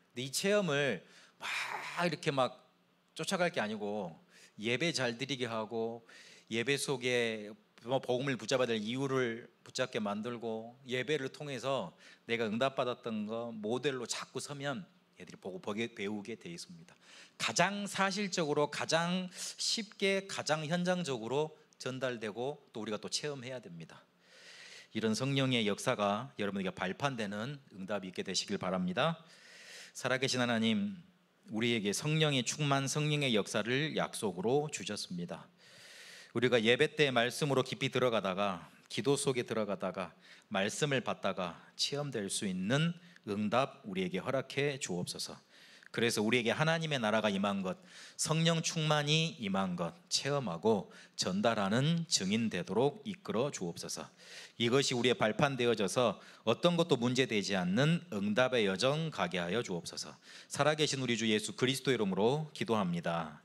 근데 이 체험을 막 이렇게 막 쫓아갈 게 아니고 예배 잘 드리게 하고 예배 속에 복음을 붙잡아야 될 이유를 붙잡게 만들고 예배를 통해서 내가 응답받았던 거 모델로 자꾸 서면 애들이 보고 배우게 돼 있습니다. 가장 사실적으로 가장 쉽게 가장 현장적으로 전달되고 또 우리가 또 체험해야 됩니다. 이런 성령의 역사가 여러분에게 발판되는 응답이 있게 되시길 바랍니다. 살아계신 하나님, 우리에게 성령의 충만, 성령의 역사를 약속으로 주셨습니다. 우리가 예배 때 말씀으로 깊이 들어가다가 기도 속에 들어가다가 말씀을 받다가 체험될 수 있는 응답 우리에게 허락해 주옵소서. 그래서 우리에게 하나님의 나라가 임한 것, 성령 충만이 임한 것 체험하고 전달하는 증인 되도록 이끌어 주옵소서. 이것이 우리의 발판 되어져서 어떤 것도 문제되지 않는 응답의 여정 가게 하여 주옵소서. 살아계신 우리 주 예수 그리스도 이름으로 기도합니다.